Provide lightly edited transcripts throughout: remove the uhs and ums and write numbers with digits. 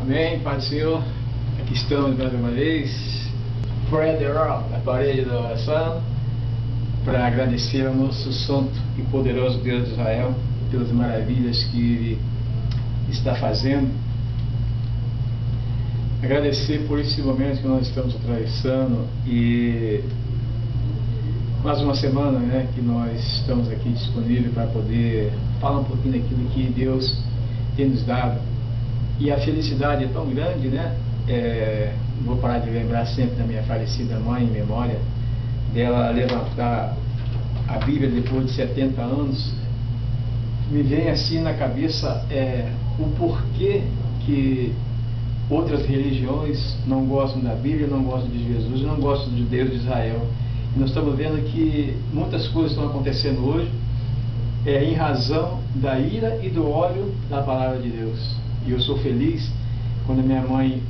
Amém, Pai do Senhor. Aqui estamos mais uma vez, na parede da oração, para agradecer ao nosso santo e poderoso Deus de Israel pelas maravilhas que Ele está fazendo. Agradecer por esse momento que nós estamos atravessando e mais uma semana, que nós estamos aqui disponíveis para poder falar um pouquinho daquilo que Deus tem nos dado. E a felicidade é tão grande, não vou parar de lembrar sempre da minha falecida mãe, em memória dela levantar a Bíblia depois de 70 anos. Me vem assim na cabeça o porquê que outras religiões não gostam da Bíblia, não gostam de Jesus, não gostam de Deus de Israel. E nós estamos vendo que muitas coisas estão acontecendo hoje em razão da ira e do ódio da palavra de Deus. E eu sou feliz quando minha mãe,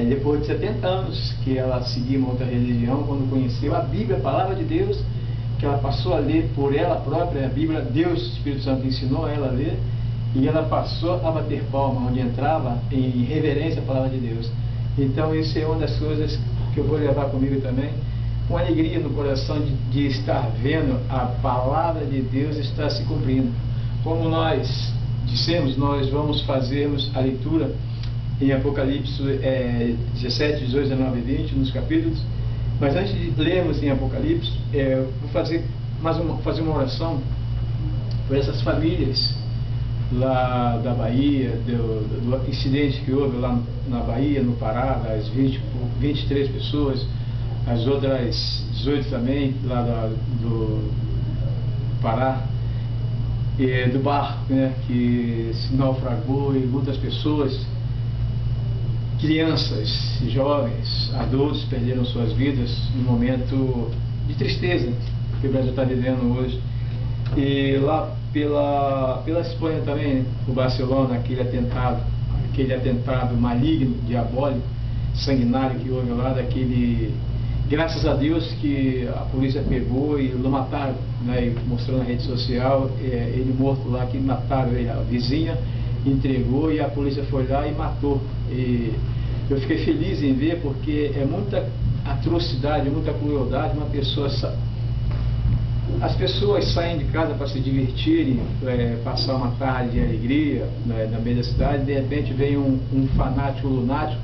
depois de 70 anos que ela seguia uma outra religião, quando conheceu a Bíblia, a palavra de Deus, que ela passou a ler por ela própria, a Bíblia, Deus, o Espírito Santo ensinou ela a ler, e ela passou a bater palma onde entrava, em reverência à palavra de Deus. Então isso é uma das coisas que eu vou levar comigo também, com alegria no coração de estar vendo a palavra de Deus estar se cumprindo. Como nós dissemos, nós vamos fazermos a leitura em Apocalipse 17, 18, 19 e 20, nos capítulos. Mas antes de lermos em Apocalipse, vou fazer uma oração por essas famílias lá da Bahia, do incidente que houve lá na Bahia, no Pará, das 23 pessoas, as outras 18 também, lá do Pará, do barco, que se naufragou, e muitas pessoas, crianças, jovens, adultos, perderam suas vidas num momento de tristeza que o Brasil está vivendo hoje. E lá pela Espanha também, o Barcelona, aquele atentado maligno, diabólico, sanguinário que houve lá, graças a Deus que a polícia pegou e o mataram, e mostrou na rede social, ele morto lá, que mataram ele, a vizinha entregou e a polícia foi lá e matou. E eu fiquei feliz em ver, porque é muita atrocidade, muita crueldade. As pessoas saem de casa para se divertirem, passar uma tarde de alegria na meio da cidade, de repente vem um fanático lunático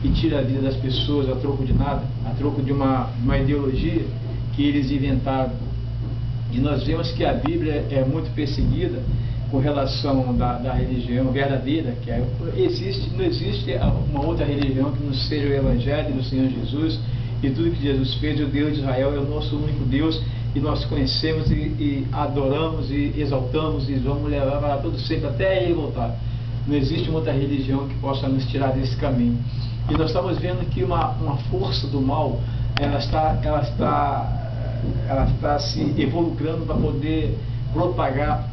e tira a vida das pessoas a troco de nada, a troco de uma ideologia que eles inventaram. E nós vemos que a Bíblia é muito perseguida com relação da religião verdadeira, que não existe uma outra religião que não seja o Evangelho do Senhor Jesus e tudo que Jesus fez. O Deus de Israel é o nosso único Deus, e nós conhecemos e adoramos e exaltamos e vamos levar para todo sempre até Ele voltar. Não existe uma outra religião que possa nos tirar desse caminho. E nós estamos vendo que uma força do mal, ela está se evolucrando para poder propagar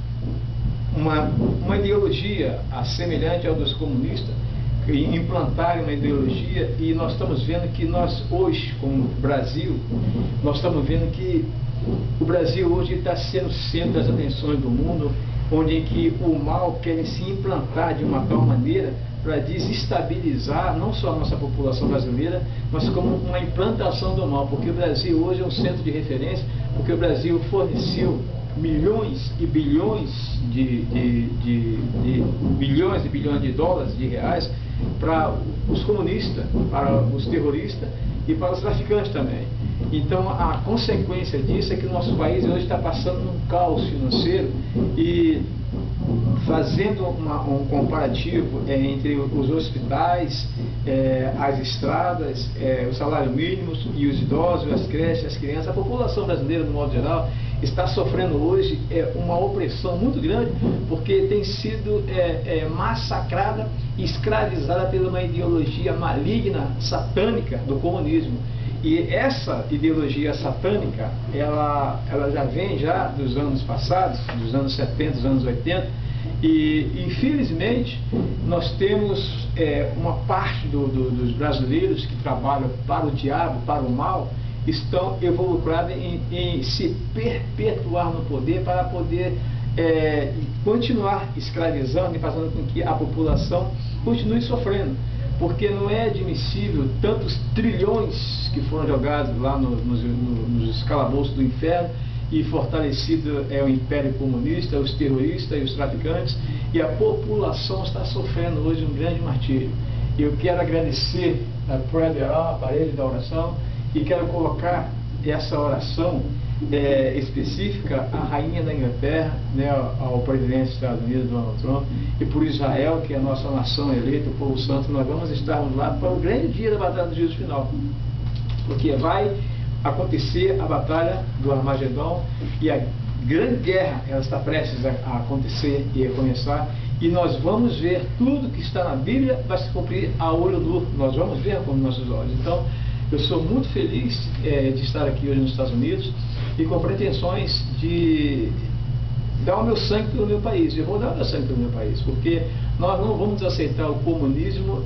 uma ideologia semelhante ao dos comunistas, implantarem uma ideologia. E nós estamos vendo que nós hoje, como Brasil, nós estamos vendo que o Brasil hoje está sendo o centro das atenções do mundo, onde que o mal quer se implantar de uma tal maneira para desestabilizar não só a nossa população brasileira, mas como uma implantação do mal, porque o Brasil hoje é um centro de referência, porque o Brasil forneceu milhões e bilhões bilhões e bilhões de dólares, de reais, para os comunistas, para os terroristas e para os traficantes também. Então a consequência disso é que o nosso país hoje está passando um caos financeiro. E fazendo um comparativo entre os hospitais, as estradas, o salário mínimo e os idosos, as creches, as crianças, a população brasileira, no modo geral, está sofrendo hoje uma opressão muito grande, porque tem sido massacrada e escravizada pela uma ideologia maligna, satânica do comunismo. E essa ideologia satânica, ela já vem dos anos passados, dos anos 70, dos anos 80, e infelizmente nós temos uma parte dos brasileiros que trabalham para o diabo, para o mal, estão evolucrados em se perpetuar no poder para poder continuar escravizando e fazendo com que a população continue sofrendo, porque não é admissível tantos trilhões que foram jogados lá nos calabouços do inferno, e fortalecido é o Império Comunista, os terroristas e os traficantes, e a população está sofrendo hoje um grande martírio. Eu quero agradecer a Prayer, a parede da oração, e quero colocar essa oração específica à rainha da Inglaterra, né, ao presidente dos Estados Unidos, Donald Trump, e por Israel, que é a nossa nação eleita, o povo santo. Nós vamos estarmos lá para o grande dia da batalha do juízo final, porque vai acontecer a batalha do Armagedon, e a grande guerra ela está prestes a acontecer e a começar, e nós vamos ver tudo que está na Bíblia vai se cumprir a olho nu. Nós vamos ver com nossos olhos. Então eu sou muito feliz de estar aqui hoje nos Estados Unidos, e com pretensões de dar o meu sangue pelo meu país. Eu vou dar o meu sangue pelo meu país, porque nós não vamos aceitar o comunismo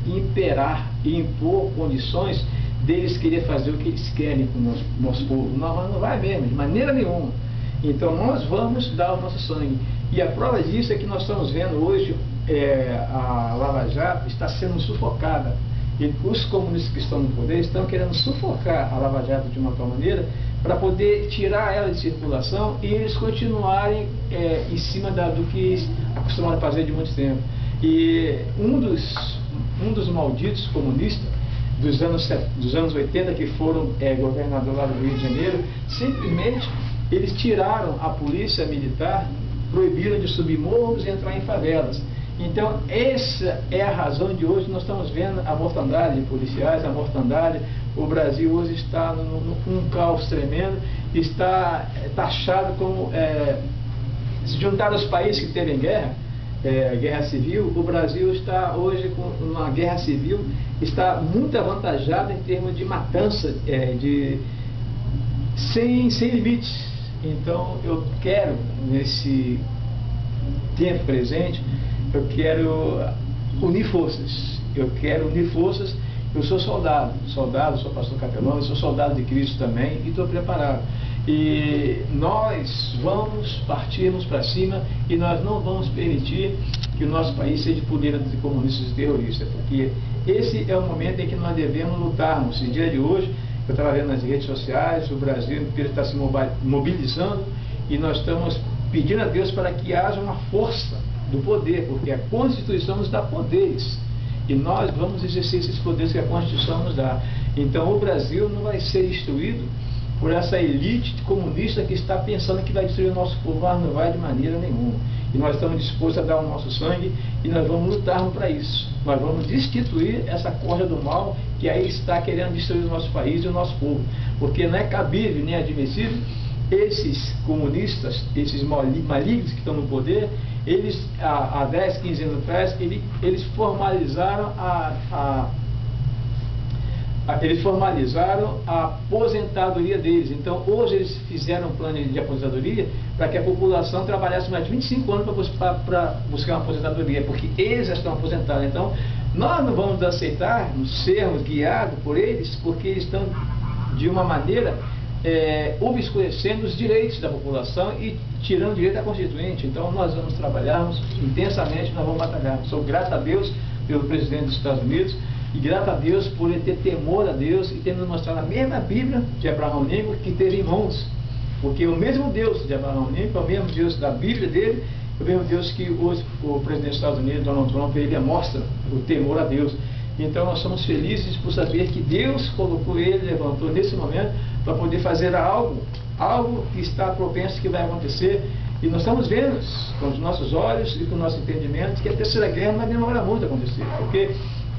imperar e impor condições deles querer fazer o que eles querem com o nosso povo. Não vai mesmo, de maneira nenhuma. Então nós vamos dar o nosso sangue. E a prova disso é que nós estamos vendo hoje a Lava Jato está sendo sufocada. E os comunistas que estão no poder estão querendo sufocar a Lava Jato de uma tal maneira para poder tirar ela de circulação e eles continuarem em cima do que acostumaram a fazer de muito tempo. E um dos malditos comunistas dos anos 80, que foram governador lá do Rio de Janeiro, simplesmente eles tiraram a polícia militar, proibiram de subir morros e entrar em favelas. Então essa é a razão de hoje nós estamos vendo a mortandade de policiais, a mortandade. O Brasil hoje está num caos tremendo, está taxado como, se juntar aos países que teve guerra civil, o Brasil está hoje com uma guerra civil, está muito avantajado em termos de matança, sem limites. Então eu quero, nesse tempo presente, eu quero unir forças. Eu sou soldado, sou pastor capelão, eu sou soldado de Cristo também, e estou preparado. E nós vamos partirmos para cima, e nós não vamos permitir que o nosso país seja poder de comunistas e terroristas, porque esse é o momento em que nós devemos lutarmos. No dia de hoje, eu estava vendo nas redes sociais, o Brasil inteiro está se mobilizando, e nós estamos pedindo a Deus para que haja uma força do poder, porque a Constituição nos dá poderes, e nós vamos exercer esses poderes que a Constituição nos dá. Então o Brasil não vai ser destruído por essa elite comunista que está pensando que vai destruir o nosso povo, mas não vai de maneira nenhuma. E nós estamos dispostos a dar o nosso sangue, e nós vamos lutar para isso. Nós vamos destituir essa corda do mal que aí está querendo destruir o nosso país e o nosso povo, porque não é cabível nem admissível esses comunistas, esses malignos que estão no poder. Eles, há 10, 15 anos atrás, eles formalizaram a aposentadoria deles. Então hoje eles fizeram um plano de aposentadoria para que a população trabalhasse mais de 25 anos para buscar uma aposentadoria, porque eles já estão aposentados. Então nós não vamos aceitar sermos guiados por eles, porque eles estão de uma maneira obscurecendo os direitos da população e tirando o direito da Constituinte. Então nós vamos trabalharmos intensamente, nós vamos batalhar. Sou grato a Deus pelo presidente dos Estados Unidos, e grato a Deus por ele ter temor a Deus e ter nos mostrado a mesma Bíblia de Abraão Lincoln que teve em mãos, porque o mesmo Deus de Abraão Lincoln é o mesmo Deus da Bíblia dele, é o mesmo Deus que hoje o presidente dos Estados Unidos, Donald Trump, ele mostra o temor a Deus. Então nós somos felizes por saber que Deus colocou ele, levantou nesse momento para poder fazer algo que está propenso, que vai acontecer. E nós estamos vendo com os nossos olhos e com o nosso entendimento que a terceira guerra não demora muito a acontecer, porque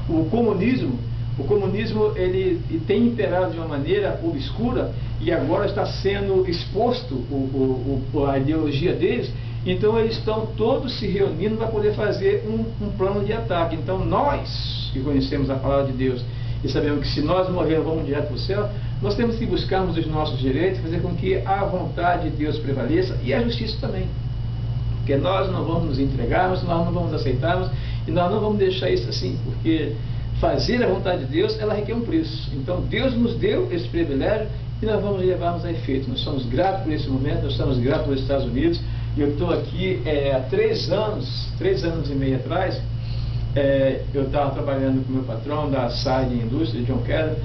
o comunismo ele tem imperado de uma maneira obscura, e agora está sendo exposto a ideologia deles. Então eles estão todos se reunindo para poder fazer um plano de ataque. Então nós que conhecemos a palavra de Deus e sabemos que se nós morrermos vamos direto para o céu, nós temos que buscarmos os nossos direitos, fazer com que a vontade de Deus prevaleça, e a justiça também, porque nós não vamos nos entregarmos, nós não vamos aceitarmos, e nós não vamos deixar isso assim, porque fazer a vontade de Deus, ela requer um preço. Então Deus nos deu esse privilégio, e nós vamos levarmos a efeito. Nós somos gratos por esse momento, nós estamos gratos pelos Estados Unidos, Eu estou aqui há 3 anos e meio atrás. Eu estava trabalhando com meu patrão da Side Indústria, John Keller.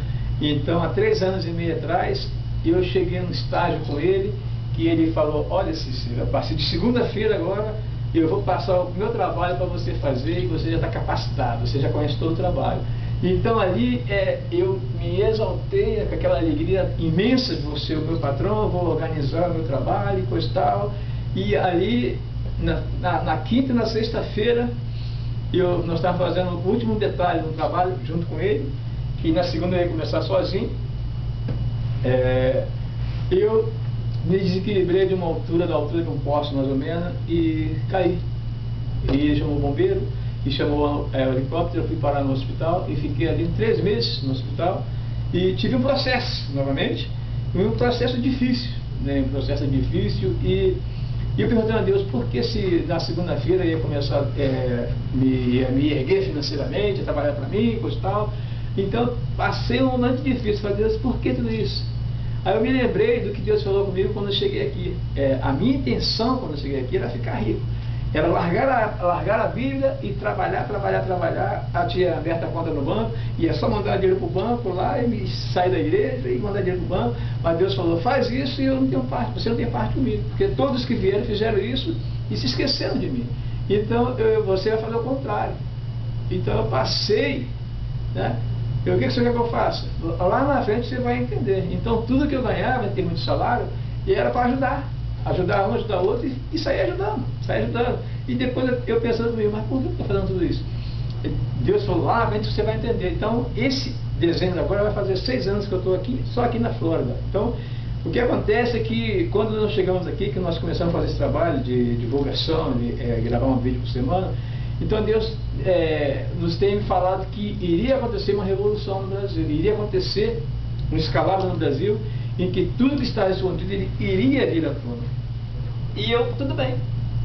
Então, há 3 anos e meio atrás, eu cheguei num estágio com ele, que ele falou: olha, Cícero, a partir de segunda-feira agora, eu vou passar o meu trabalho para você fazer, e você já está capacitado, você já conhece todo o trabalho. Então ali eu me exaltei com aquela alegria imensa de você, o meu patrão, eu vou organizar o meu trabalho e coisa e tal. E ali, na quinta e na sexta-feira, nós estávamos fazendo o último detalhe do trabalho junto com ele, que na segunda eu ia começar sozinho. Eu me desequilibrei de uma altura, da altura de um poste mais ou menos, e caí. E ele chamou o bombeiro, e chamou o helicóptero, eu fui parar no hospital, e fiquei ali 3 meses no hospital, e tive um processo, novamente, um processo difícil, né? Um processo difícil, e eu perguntando a Deus, por que se na segunda-feira ia começar me erguer financeiramente, trabalhar para mim, coisa e tal. Então, passei um momento difícil, falei: Deus, por que tudo isso? Aí eu me lembrei do que Deus falou comigo quando eu cheguei aqui. A minha intenção quando eu cheguei aqui era ficar rico. Era largar a Bíblia e trabalhar. Eu tinha aberto a conta no banco, ia só mandar dinheiro para o banco lá, e sair da igreja e mandar dinheiro para o banco. Mas Deus falou: faz isso e eu não tenho parte, você não tem parte comigo. Porque todos que vieram fizeram isso e se esqueceram de mim. Então você vai fazer o contrário. Então eu passei, né? O que você quer que eu faça? Lá na frente você vai entender. Então tudo que eu ganhava em termos de salário era para ajudar um, ajudar outro, e sair ajudando. E depois eu pensando comigo: mas por que eu estou fazendo tudo isso? Deus falou: lá na frente você vai entender. Então esse dezembro agora vai fazer 6 anos que eu estou aqui, só aqui na Flórida. Então o que acontece é que quando nós chegamos aqui, que nós começamos a fazer esse trabalho de divulgação, de gravar um vídeo por semana, então Deus nos tem falado que iria acontecer uma revolução no Brasil, iria acontecer um escalado no Brasil, em que tudo que está escondido ele iria vir à tona. E eu, tudo bem.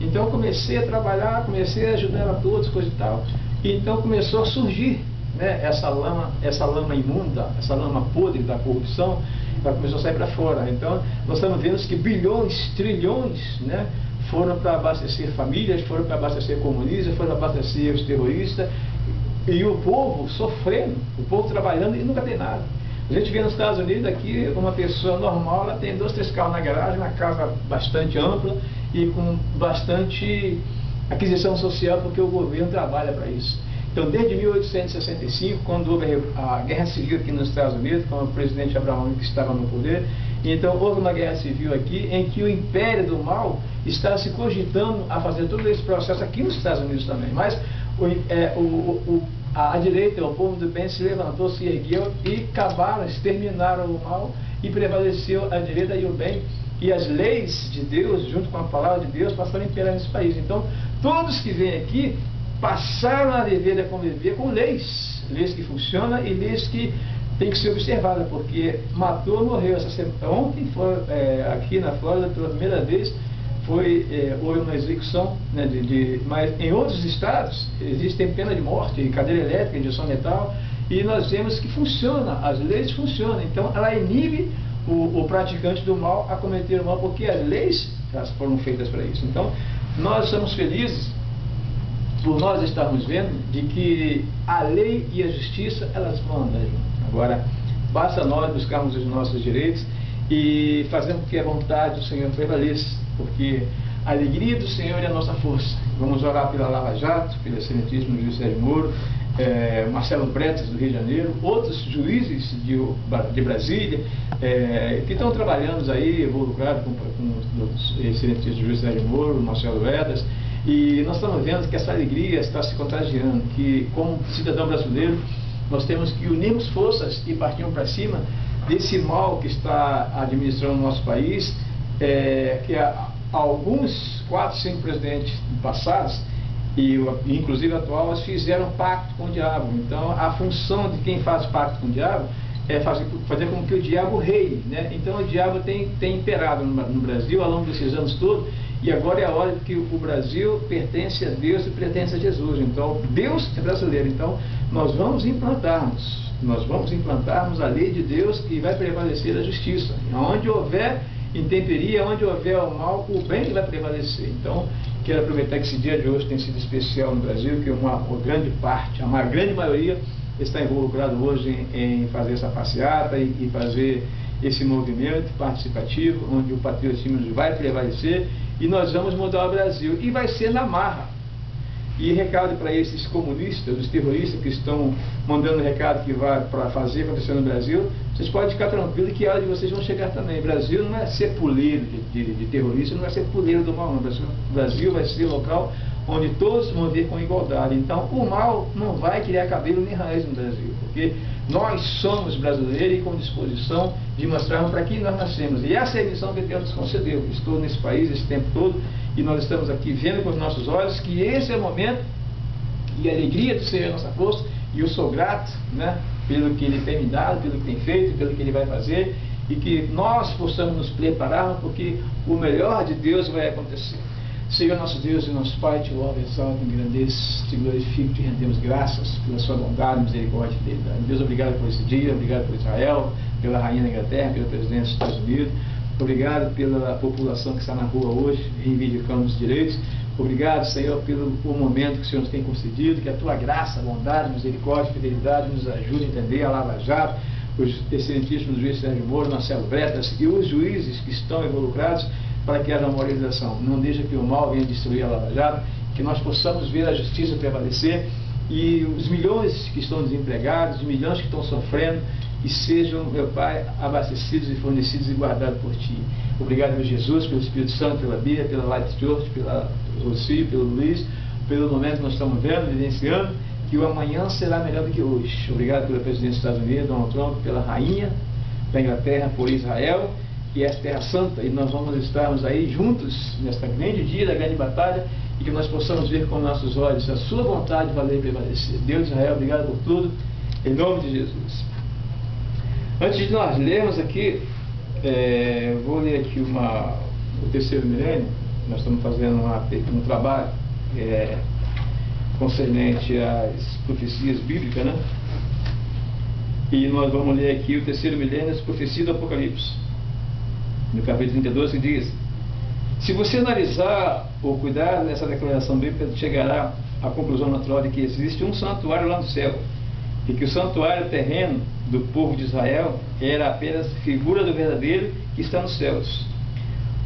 Então comecei a trabalhar, comecei a ajudar a todos, coisa e tal. E então começou a surgir, né, essa lama imunda, essa lama podre da corrupção, ela começou a sair para fora. Então nós estamos vendo que bilhões, trilhões, né, foram para abastecer famílias, foram para abastecer comunistas, foram para abastecer os terroristas, e o povo sofrendo, o povo trabalhando e nunca tem nada. A gente vê nos Estados Unidos aqui, uma pessoa normal, ela tem 2, 3 carros na garagem, uma casa bastante ampla e com bastante aquisição social, porque o governo trabalha para isso. Então, desde 1865, quando houve a Guerra Civil aqui nos Estados Unidos, com o presidente Abraham Lincoln que estava no poder, então houve uma guerra civil aqui, em que o império do mal está se cogitando a fazer todo esse processo aqui nos Estados Unidos também. Mas a direita, o povo do bem se levantou, se ergueu e acabaram, exterminaram o mal, e prevaleceu a direita e o bem, e as leis de Deus, junto com a palavra de Deus, passaram a imperar nesse país. Então, todos que vêm aqui passaram a viver e a conviver com leis que funcionam e leis que têm que ser observadas, porque matou, morreu. Ontem foi aqui na Flórida, pela primeira vez, houve uma execução, né, mas em outros estados existem pena de morte, cadeira elétrica, injeção letal, e nós vemos que funciona, as leis funcionam. Então ela inibe o praticante do mal a cometer o mal, porque as leis elas foram feitas para isso. Então nós estamos felizes por nós estarmos vendo de que a lei e a justiça elas vão andar juntas. Agora basta nós buscarmos os nossos direitos e fazermos com que a vontade do Senhor prevaleça, porque a alegria do Senhor é a nossa força. Vamos orar pela Lava Jato, pelo excelentíssimo juiz Sérgio Moro, Marcelo Bretas do Rio de Janeiro, outros juízes de Brasília, que estão trabalhando aí, involucrados com o excelentíssimo juiz Sérgio Moro, Marcelo Bretas, e nós estamos vendo que essa alegria está se contagiando, que como cidadão brasileiro nós temos que unirmos forças e partirmos para cima desse mal que está administrando o nosso país, que alguns 4, 5 presidentes passados, e inclusive atual, eles fizeram pacto com o diabo. Então a função de quem faz pacto com o diabo é fazer com que o diabo reine, né? Então o diabo tem imperado no Brasil ao longo desses anos todos, e agora é a hora de que o Brasil pertence a Deus e pertence a Jesus. Então Deus é brasileiro, então nós vamos implantarmos a lei de Deus, e vai prevalecer a justiça. Onde houver intemperia, onde houver o mal, o bem vai prevalecer. Então, quero aproveitar que esse dia de hoje tem sido especial no Brasil, que uma grande parte, a grande maioria, está involucrado hoje em fazer essa passeata e fazer esse movimento participativo, onde o patriotismo vai prevalecer e nós vamos mudar o Brasil. E vai ser na marra. E recado para esses comunistas, os terroristas que estão mandando recado que vai para fazer acontecer no Brasil, vocês podem ficar tranquilos que a hora de vocês vão chegar também. O Brasil não é ser puleiro de terrorista, não é ser puleiro do mal, não. O Brasil vai ser local onde todos vão ver com igualdade. Então, o mal não vai criar cabelo nem raiz no Brasil, porque nós somos brasileiros e com disposição de mostrarmos para quem nós nascemos. E essa é a missão que Deus nos concedeu. Estou nesse país esse tempo todo e nós estamos aqui vendo com os nossos olhos que esse é o momento e a alegria do Senhor é a nossa força. E eu sou grato, né, pelo que Ele tem me dado, pelo que tem feito, pelo que Ele vai fazer, e que nós possamos nos preparar, porque o melhor de Deus vai acontecer. Senhor nosso Deus e nosso Pai, te louvo, exalto, engrandeço, te glorifico, te rendemos graças pela sua bondade, misericórdia e fidelidade. Deus, obrigado por esse dia, obrigado por Israel, pela rainha da Inglaterra, pelo presidente dos Estados Unidos, obrigado pela população que está na rua hoje, reivindicando os direitos. Obrigado, Senhor, pelo momento que o Senhor nos tem concedido, que a tua graça, bondade, misericórdia e fidelidade nos ajude a entender a Lava Jato, os excelentíssimos juízes Sérgio Moro, Marcelo Bretas e os juízes que estão involucrados, para que haja moralização. Não deixa que o mal venha destruir a Lava Jato, que nós possamos ver a justiça prevalecer e os milhões que estão desempregados, os milhões que estão sofrendo, e sejam, meu Pai, abastecidos e fornecidos e guardados por Ti. Obrigado, meu Jesus, pelo Espírito Santo, pela Bíblia, pela Light Church, pela Rocio, pelo Luiz, pelo momento que nós estamos vendo, vivenciando, que o amanhã será melhor do que hoje. Obrigado pelo presidente dos Estados Unidos, Donald Trump, pela rainha da Inglaterra, por Israel, que é a Terra Santa, e nós vamos estarmos aí juntos nesta grande dia, da grande batalha, e que nós possamos ver com nossos olhos a sua vontade valer e prevalecer. Deus de Israel, obrigado por tudo, em nome de Jesus. Antes de nós lermos aqui, vou ler aqui o terceiro milênio. Nós estamos fazendo um trabalho concernente às profecias bíblicas, né? E nós vamos ler aqui o terceiro milênio, as profecias do Apocalipse. No capítulo 32, que diz: se você analisar ou cuidar nessa declaração bíblica, chegará à conclusão natural de que existe um santuário lá no céu, e que o santuário terreno do povo de Israel era apenas figura do verdadeiro que está nos céus.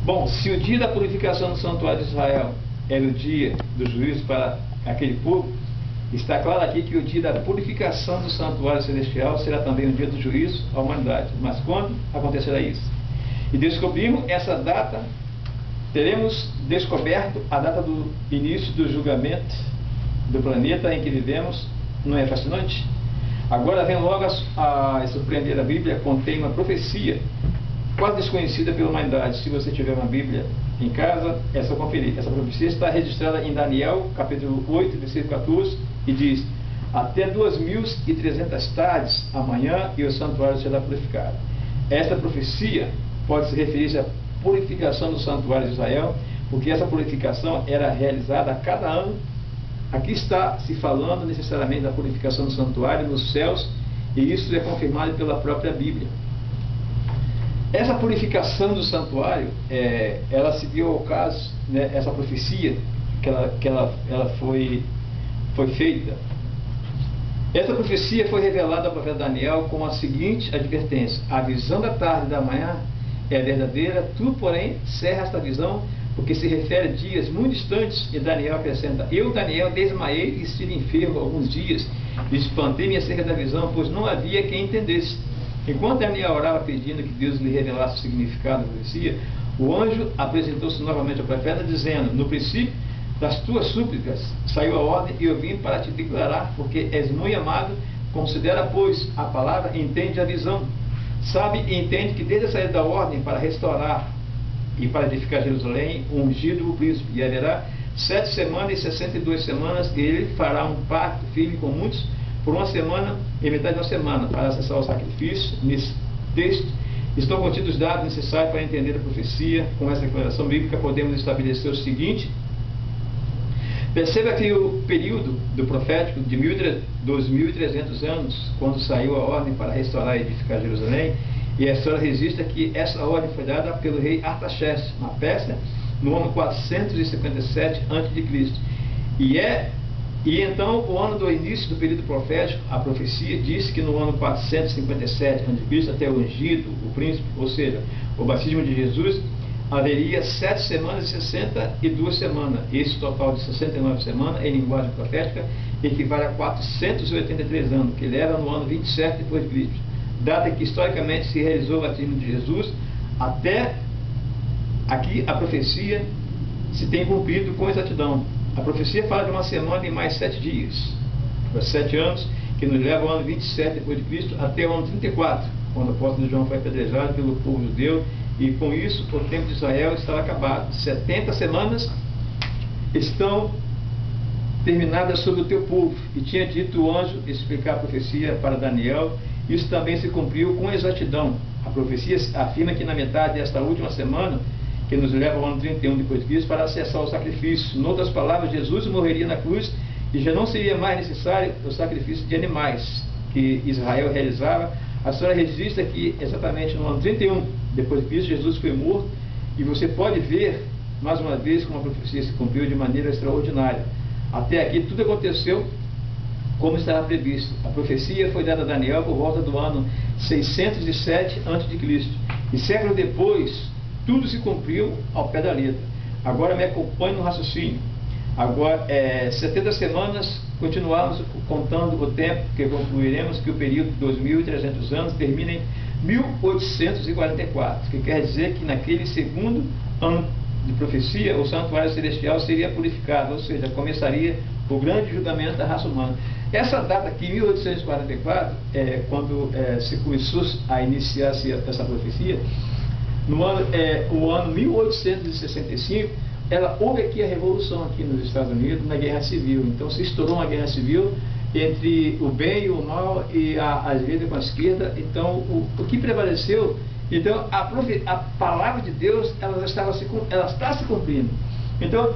Bom, se o dia da purificação do santuário de Israel era o dia do juízo para aquele povo, está claro aqui que o dia da purificação do santuário celestial será também o dia do juízo à humanidade. Mas quando acontecerá isso? E descobrimos essa data, teremos descoberto a data do início do julgamento do planeta em que vivemos. Não é fascinante? Agora vem logo a surpreender. A Bíblia contém uma profecia quase desconhecida pela humanidade. Se você tiver uma Bíblia em casa, é só conferir. Essa profecia está registrada em Daniel, capítulo 8, versículo 14, e diz: até 2.300 tardes amanhã e o santuário será purificado. Esta profecia pode se referir à purificação do santuário de Israel, porque essa purificação era realizada a cada ano. Aqui está se falando necessariamente da purificação do santuário nos céus, e isso é confirmado pela própria Bíblia. Essa purificação do santuário, ela se deu ao caso, né, essa profecia que ela foi feita. Essa profecia foi revelada ao profeta Daniel com a seguinte advertência: a visão da tarde e da manhã é verdadeira, tu, porém, cerra esta visão, porque se refere a dias muito distantes. E Daniel acrescenta: eu, Daniel, desmaiei e estive enfermo alguns dias, e espantei-me acerca da visão, pois não havia quem entendesse. Enquanto Daniel orava pedindo que Deus lhe revelasse o significado da profecia, o anjo apresentou-se novamente ao profeta, dizendo: no princípio das tuas súplicas saiu a ordem, e eu vim para te declarar, porque és muito amado. Considera, pois, a palavra e entende a visão. Sabe e entende que desde a saída da ordem para restaurar e para edificar Jerusalém, ungido o príncipe, e haverá 7 semanas e 62 semanas, e ele fará um pacto firme com muitos por uma semana e metade de uma semana, para acessar o sacrifício. Nesse texto estão contidos os dados necessários para entender a profecia. Com essa declaração bíblica podemos estabelecer o seguinte: perceba que o período do profético de 2.300 anos, quando saiu a ordem para restaurar e edificar Jerusalém, E a história registra que essa ordem foi dada pelo rei Artaxerxes, na Pérsia, no ano 457 a.C. E então, o ano do início do período profético, a profecia diz que no ano 457 a.C., até o ungido, o príncipe, ou seja, o batismo de Jesus, haveria 7 semanas e 62 semanas. Esse total de 69 semanas, em linguagem profética, equivale a 483 anos, que leva no ano 27 depois de Cristo. Data que historicamente se realizou o batismo de Jesus. Até aqui a profecia se tem cumprido com exatidão. A profecia fala de uma semana e mais 7 dias, 7 anos, que nos leva ao ano 27 depois de Cristo até o ano 34, quando o apóstolo João foi apedrejado pelo povo judeu, e com isso o tempo de Israel estava acabado. 70 semanas estão terminadas sobre o teu povo. E tinha dito o anjo explicar a profecia para Daniel. Isso também se cumpriu com exatidão. A profecia afirma que na metade desta última semana, que nos leva ao ano 31 depois de Cristo, para acessar o sacrifício. Em outras palavras, Jesus morreria na cruz e já não seria mais necessário o sacrifício de animais que Israel realizava. A história registra que exatamente no ano 31 depois de Cristo, Jesus foi morto, e você pode ver mais uma vez como a profecia se cumpriu de maneira extraordinária. Até aqui tudo aconteceu como estava previsto. A profecia foi dada a Daniel por volta do ano 607 a.C. E século depois, tudo se cumpriu ao pé da letra. Agora me acompanhe no raciocínio. Agora, 70 semanas, continuamos contando o tempo, que concluiremos que o período de 2.300 anos termina em 1844, que quer dizer que naquele segundo ano de profecia, o santuário celestial seria purificado, ou seja, começaria o grande julgamento da raça humana. Essa data aqui, 1844, quando se começou a iniciar-se essa profecia, o ano 1865, houve aqui a revolução aqui nos Estados Unidos, na Guerra Civil. Então se estourou uma guerra civil entre o bem e o mal, e a direita com a esquerda. Então o que prevaleceu? Então a palavra de Deus, ela está se cumprindo. Então,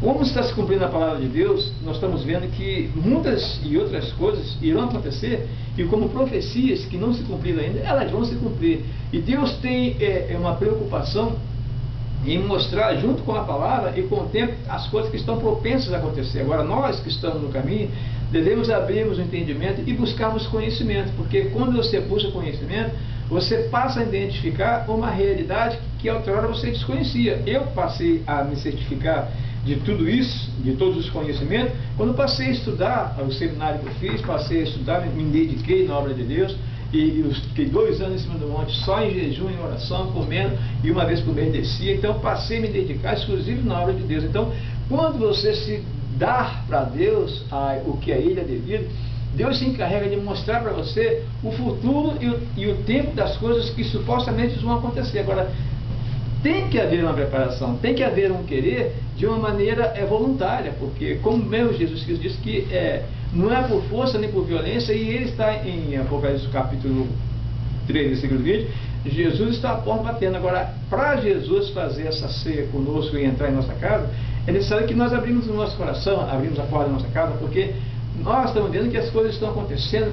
como está se cumprindo a palavra de Deus, nós estamos vendo que muitas e outras coisas irão acontecer, e como profecias que não se cumpriram ainda, elas vão se cumprir. E Deus tem uma preocupação em mostrar junto com a palavra e com o tempo as coisas que estão propensas a acontecer. Agora, nós que estamos no caminho, devemos abrirmos o entendimento e buscarmos conhecimento, porque quando você busca conhecimento, você passa a identificar uma realidade que outrora você desconhecia. Eu passei a me certificar de tudo isso, de todos os conhecimentos, quando passei a estudar o seminário que eu fiz, passei a estudar, me dediquei na obra de Deus, e eu fiquei 2 anos em cima do monte, só em jejum, em oração, comendo, e uma vez por mês descia. Então passei a me dedicar exclusivo na obra de Deus. Então, quando você se dá para Deus o que a Ele é devido, Deus se encarrega de mostrar para você o futuro e o tempo das coisas que supostamente vão acontecer. Agora, tem que haver uma preparação, tem que haver um querer de uma maneira voluntária, porque como mesmo Jesus Cristo disse que não é por força nem por violência, e ele está em Apocalipse capítulo 3, versículo 20, Jesus está à porta batendo. Agora, para Jesus fazer essa ceia conosco e entrar em nossa casa, é necessário que nós abrimos o nosso coração, abrimos a porta da nossa casa, porque nós estamos vendo que as coisas estão acontecendo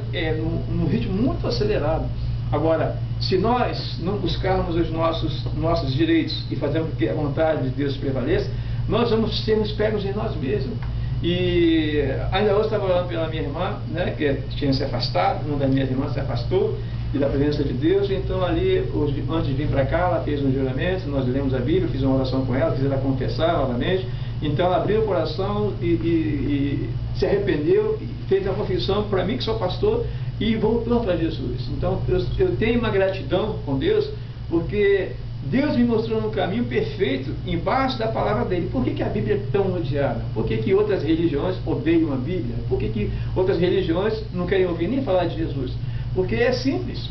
num ritmo muito acelerado. Agora, se nós não buscarmos os nossos direitos e fazermos que a vontade de Deus prevaleça, nós vamos sermos pegos em nós mesmos. E ainda hoje estava falando pela minha irmã, né, que tinha se afastado, uma das minhas irmãs se afastou da presença de Deus. Então ali, antes de vir para cá, ela fez um juramento, nós lemos a Bíblia, fiz uma oração com ela, fiz ela confessar novamente. Então ela abriu o coração e se arrependeu, e fez a confissão para mim, que sou pastor, e voltou para Jesus. Então eu tenho uma gratidão com Deus, porque Deus me mostrou no caminho perfeito, embaixo da palavra dele. Por que a Bíblia é tão odiada? Por que outras religiões odeiam a Bíblia? Por que outras religiões não querem ouvir nem falar de Jesus? Porque é simples.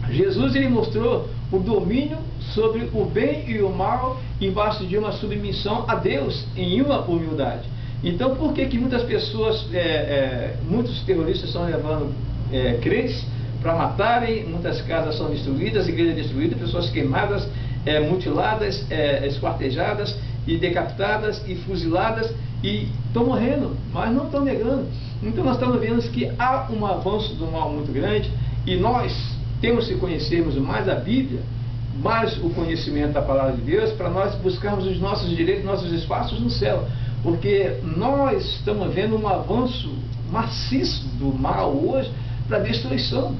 Jesus, ele mostrou o domínio sobre o bem e o mal, embaixo de uma submissão a Deus, em uma humildade. Então, por que muitas pessoas, muitos terroristas estão levando crentes para matarem, muitas casas são destruídas, igrejas destruídas, pessoas queimadas, mutiladas, esquartejadas e decapitadas e fuziladas, e estão morrendo, mas não estão negando. Então nós estamos vendo que há um avanço do mal muito grande, e nós temos que conhecermos mais a Bíblia, mais o conhecimento da palavra de Deus, para nós buscarmos os nossos direitos, nossos espaços no céu. Porque nós estamos vendo um avanço maciço do mal hoje para a destruição.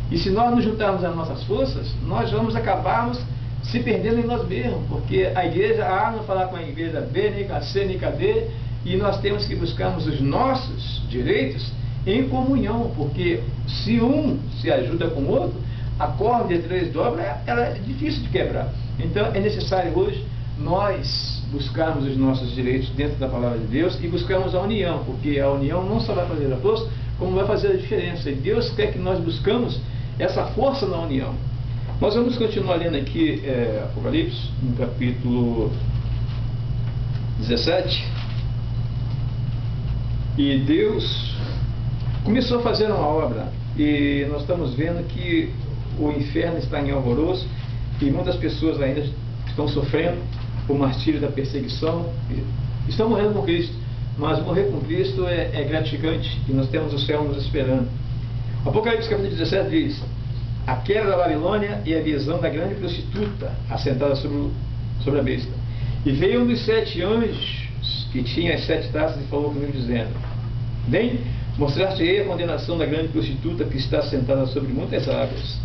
E se nós nos juntarmos as nossas forças, nós vamos acabarmos se perdendo em nós mesmos. Porque a igreja A não falar com a igreja B, nem com a C, nem com a D, e nós temos que buscarmos os nossos direitos em comunhão. Porque se um se ajuda com o outro, a corda de 3 dobras, ela é difícil de quebrar. Então é necessário hoje nós buscarmos os nossos direitos dentro da palavra de Deus e buscarmos a união, porque a união não só vai fazer a força, como vai fazer a diferença. E Deus quer que nós buscamos essa força na união. Nós vamos continuar lendo aqui Apocalipse, no capítulo 17. E Deus começou a fazer uma obra, e nós estamos vendo que o inferno está em alvoroço, e muitas pessoas ainda estão sofrendo o martírio da perseguição, estão morrendo com Cristo, mas morrer com Cristo é gratificante, e nós temos o céu nos esperando. Apocalipse capítulo 17 diz: a queda da Babilônia e a visão da grande prostituta assentada sobre a besta. E veio um dos 7 anjos que tinha as 7 taças e falou comigo dizendo: bem, mostrar-te-ei a condenação da grande prostituta que está sentada sobre muitas águas,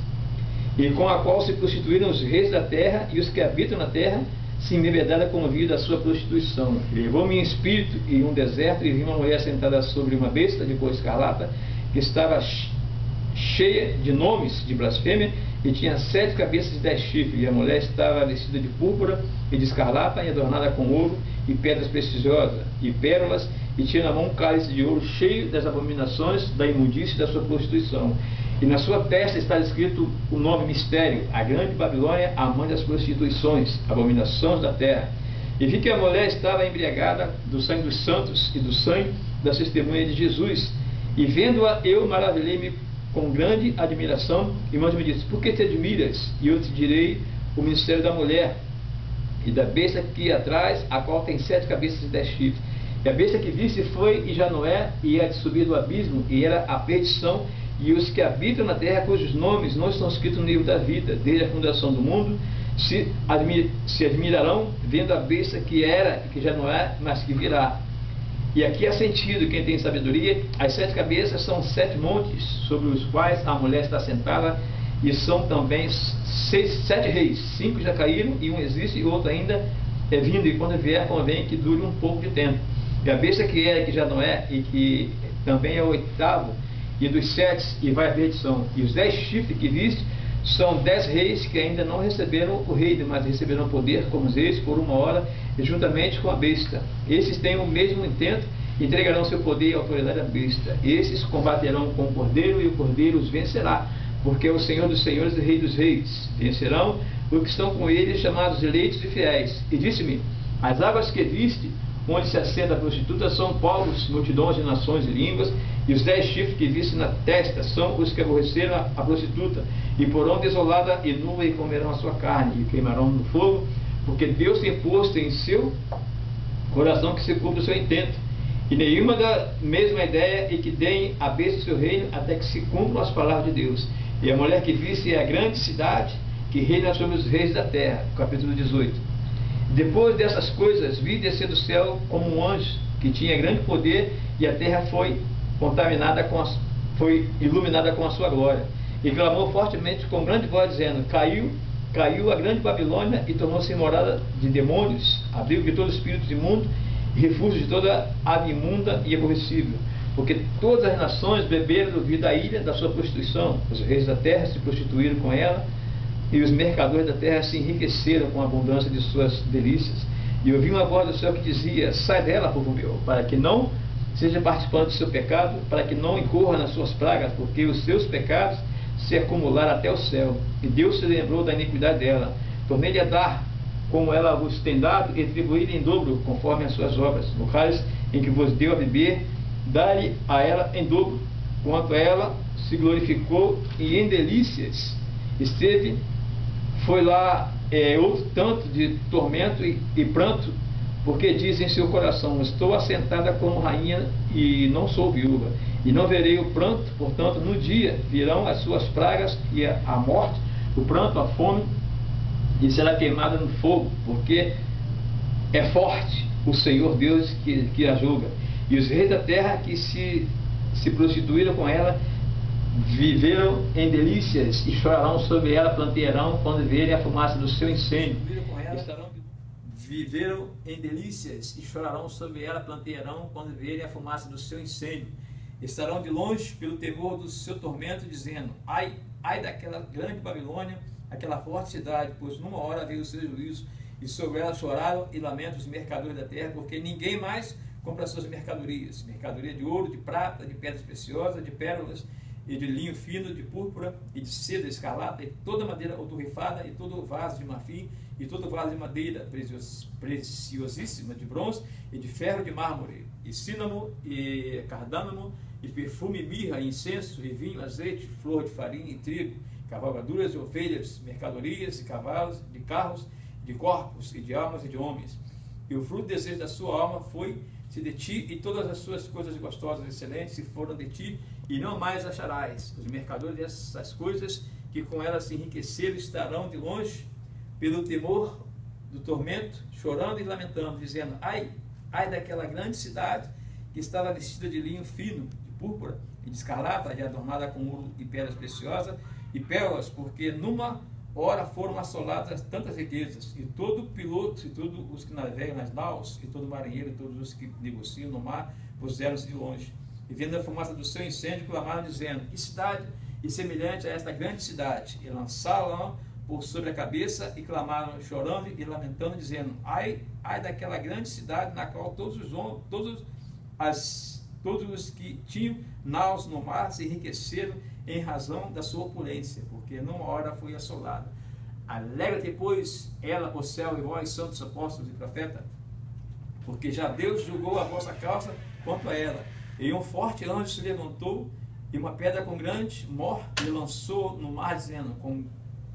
e com a qual se prostituíram os reis da terra, e os que habitam na terra se embebedaram com o vinho da sua prostituição. Levou-me em espírito em um deserto, e vi uma mulher sentada sobre uma besta de cor escarlata, que estava cheia de nomes de blasfêmia, e tinha 7 cabeças e 10 chifres. E a mulher estava vestida de púrpura e de escarlata, e adornada com ouro e pedras preciosas e pérolas, e tinha na mão um cálice de ouro cheio das abominações da imundície da sua prostituição. E na sua testa está escrito o nome mistério: a grande Babilônia, a mãe das prostituições, abominações da terra. E vi que a mulher estava embriagada do sangue dos santos e do sangue das testemunhas de Jesus. E vendo-a, eu maravilhei-me com grande admiração. E o anjo me disse: por que te admiras? E eu te direi o mistério da mulher e da besta que ia atrás, a qual tem 7 cabeças e 10 chifres. E a besta que viste foi e já não é, e há de subir do abismo, e era a perdição, e os que habitam na terra, cujos nomes não estão escritos no livro da vida, desde a fundação do mundo, se admirarão, vendo a besta que era, e que já não é, mas que virá. E aqui há sentido, quem tem sabedoria: as 7 cabeças são 7 montes, sobre os quais a mulher está sentada, e são também 7 reis, 5 já caíram, e um existe, e outro ainda é vindo, e quando vier, convém que dure um pouco de tempo. E a besta que era, e que já não é, e que também é o 8º, e dos 7, e vai à perdição. E os 10 chifres que viste são 10 reis que ainda não receberam o reino, mas receberão poder como os reis por 1 hora, e juntamente com a besta. Esses têm o mesmo intento, entregarão seu poder e autoridade à besta. Esses combaterão com o cordeiro, e o cordeiro os vencerá, porque é o Senhor dos senhores e Rei dos reis. Vencerão os que estão com ele, chamados eleitos e fiéis. E disse-me: as águas que viste, onde se assenta a prostituta, são povos, multidões de nações e línguas, e os 10 chifres que viste na testa são os que aborreceram a prostituta, e porão desolada e nua, e comerão a sua carne, e queimarão no fogo, porque Deus tem posto em seu coração que se cumpra o seu intento. E nenhuma da mesma ideia, e que deem a besta o seu reino, até que se cumpram as palavras de Deus. E a mulher que viste é a grande cidade, que reina sobre os reis da terra. Capítulo 18. Depois dessas coisas, vi descer do céu como um anjo, que tinha grande poder, e a terra foi iluminada com a sua glória. E clamou fortemente com grande voz, dizendo: caiu a grande Babilônia, e tornou-se morada de demônios, abrigo de todo espírito imundo, e refúgio de toda ave imunda e aborrecível. Porque todas as nações beberam do vinho da ilha da sua prostituição. Os reis da terra se prostituíram com ela, e os mercadores da terra se enriqueceram com a abundância de suas delícias. E ouvi uma voz do céu que dizia: sai dela, povo meu, para que não seja participante do seu pecado, para que não incorra nas suas pragas, porque os seus pecados se acumularam até o céu. E Deus se lembrou da iniquidade dela. Tornei-lhe a dar, como ela vos tem dado, e atribuí-lhe em dobro, conforme as suas obras. No cálice em que vos deu a beber, dá-lhe a ela em dobro, quanto ela se glorificou, e em delícias esteve. Foi lá outro tanto de tormento e pranto Porque diz em seu coração: estou assentada como rainha e não sou viúva, e não verei o pranto. Portanto, no dia virão as suas pragas e a morte, o pranto, a fome, e será queimada no fogo, porque é forte o Senhor Deus que a julga. E os reis da terra que se prostituíram com ela viveram em delícias e chorarão sobre ela, plantearão quando verem a fumaça do seu incêndio. Viveram em delícias e chorarão sobre ela, plantearão quando verem a fumaça do seu incêndio. Estarão de longe pelo temor do seu tormento, dizendo: ai, ai daquela grande Babilônia, aquela forte cidade, pois numa hora veio o seu juízo, e sobre ela choraram e lamentam os mercadores da terra, porque ninguém mais compra suas mercadorias, mercadoria de ouro, de prata, de pedras preciosas, de pérolas, e de linho fino, de púrpura, e de seda escarlata, e toda madeira oturrifada, e todo vaso de marfim, e todo vaso de madeira preciosíssima, de bronze, e de ferro de mármore, e cínamo, e cardâmamo, e perfume, mirra, e incenso, e vinho, azeite, flor de farinha e trigo, cavalgaduras de ovelhas, mercadorias, e cavalos, de carros, de corpos, e de almas, e de homens. E o fruto do desejo da sua alma foi-se de ti, e todas as suas coisas gostosas e excelentes se foram de ti, e não mais acharás. Os mercadores dessas coisas que com elas se enriqueceram estarão de longe pelo temor do tormento, chorando e lamentando, dizendo: ai, ai daquela grande cidade que estava vestida de linho fino, de púrpura e de escarlata, e adornada com ouro e pedras preciosas e pérolas, porque numa hora foram assoladas tantas riquezas, e todo piloto, e todos os que navegam nas naus, e todo marinheiro, e todos os que negociam no mar, puseram-se de longe. E vendo a fumaça do seu incêndio, clamaram, dizendo: que cidade e semelhante a esta grande cidade? E lançaram por sobre a cabeça, e clamaram, chorando e lamentando, dizendo: ai, ai daquela grande cidade, na qual todos os que tinham naus no mar se enriqueceram em razão da sua opulência, porque numa hora foi assolada. Alegra-te, pois, ela, o céu, e vós, santos apóstolos e profetas, porque já Deus julgou a vossa causa quanto a ela. E um forte anjo se levantou, e uma pedra com grande mor e lançou no mar, dizendo: com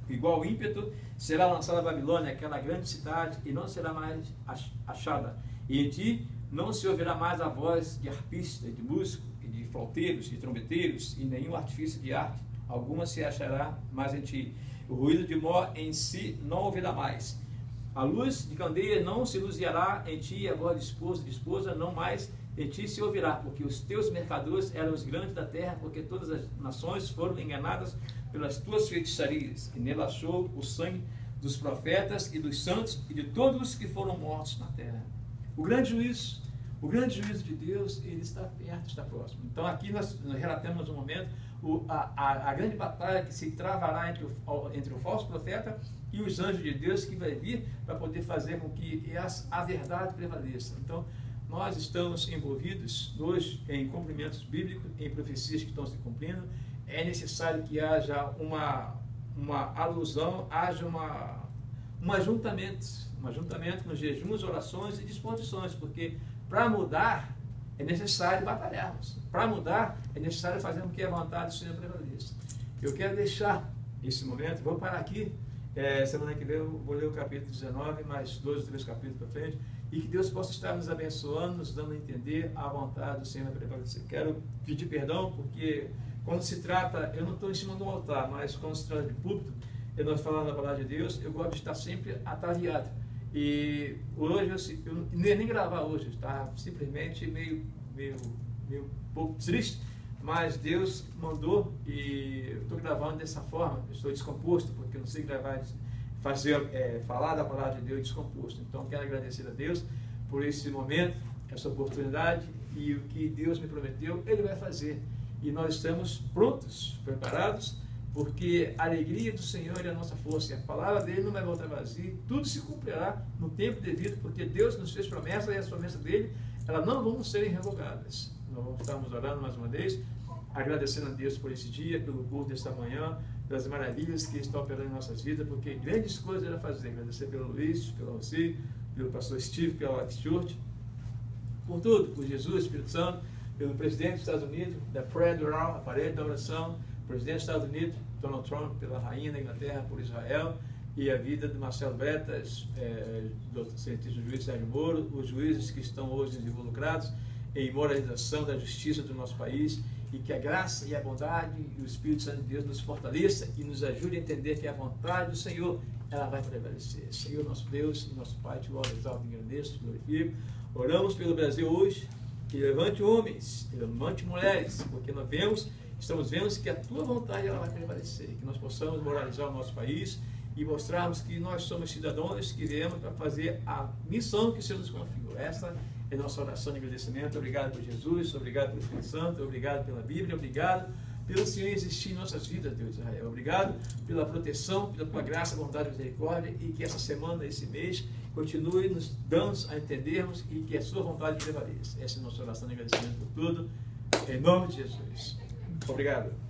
igual ímpeto será lançada a Babilônia, aquela grande cidade, e não será mais achada. E em ti não se ouvirá mais a voz de arpista, de músico, e de flauteiros, de trombeteiros, e nenhum artifício de arte alguma se achará mais em ti. O ruído de mó em si não ouvirá mais. A luz de candeia não se luziará em ti, e a voz de esposo e de esposa não mais em ti se ouvirá, porque os teus mercadores eram os grandes da terra, porque todas as nações foram enganadas pelas tuas feitiçarias, e nela achou o sangue dos profetas e dos santos e de todos os que foram mortos na terra. O grande juízo de Deus, ele está perto, está próximo. Então aqui nós relatamos um momento, a grande batalha que se travará entre o falso profeta e os anjos de Deus, que vai vir para poder fazer com que a verdade prevaleça. Então nós estamos envolvidos hoje em cumprimentos bíblicos, em profecias que estão se cumprindo. É necessário que haja uma alusão, haja um ajuntamento nos jejuns, orações e disposições, porque para mudar é necessário batalharmos. Para mudar é necessário fazer com que a vontade do Senhor prevaleça. Eu quero deixar esse momento, vou parar aqui, semana que vem eu vou ler o capítulo 19, mais 2 ou 3 capítulos para frente, e que Deus possa estar nos abençoando, nos dando a entender a vontade do Senhor prevalecer. Quero pedir perdão, porque quando se trata, eu não estou em cima do altar, mas quando se trata de púlpito, e nós falando da palavra de Deus, eu gosto de estar sempre ataviado. E hoje eu não ia nem gravar hoje, está simplesmente meio um pouco triste, mas Deus mandou e eu estou gravando dessa forma. Eu estou descomposto, porque eu não sei gravar, falar da palavra de Deus descomposto. Então quero agradecer a Deus por esse momento, essa oportunidade, e o que Deus me prometeu, Ele vai fazer. E nós estamos prontos, preparados, porque a alegria do Senhor é a nossa força, e a palavra dele não vai voltar vazia, tudo se cumprirá no tempo devido, porque Deus nos fez promessas, e as promessas dele, elas não vão ser revogadas. Nós vamos estarmos orando mais uma vez, agradecendo a Deus por esse dia, pelo culto desta manhã, pelas maravilhas que estão operando em nossas vidas, porque grandes coisas ele vai fazer. Agradecer pelo Luiz, pelo Rossi, pelo pastor Steve, pela Life Church, por tudo, por Jesus, Espírito Santo, pelo presidente dos Estados Unidos, da Prayer Dural, a parede da oração, presidente dos Estados Unidos, Donald Trump, pela rainha da Inglaterra, por Israel, e a vida de Marcelo Bretas, do cientista juiz Sérgio Moro, os juízes que estão hoje involucrados em moralização da justiça do nosso país, e que a graça e a bondade e o Espírito Santo de Deus nos fortaleça e nos ajude a entender que a vontade do Senhor, ela vai prevalecer. Senhor, nosso Deus e nosso Pai, te louvo, exalto, engrandeço, te glorifico. Oramos pelo Brasil hoje, que levante homens, que levante mulheres, porque estamos vendo que a tua vontade ela vai prevalecer, que nós possamos moralizar o nosso país e mostrarmos que nós somos cidadãos que viemos para fazer a missão que o Senhor nos confiou. Essa é a nossa oração de agradecimento. Obrigado por Jesus, obrigado pelo Espírito Santo, obrigado pela Bíblia, obrigado pelo Senhor existir em nossas vidas, Deus de Israel. Obrigado pela proteção, pela tua graça, bondade e misericórdia, e que essa semana, esse mês, continue nos dando a entendermos e que a sua vontade prevaleça. Essa é a nossa oração de agradecimento por tudo, em nome de Jesus. Obrigado.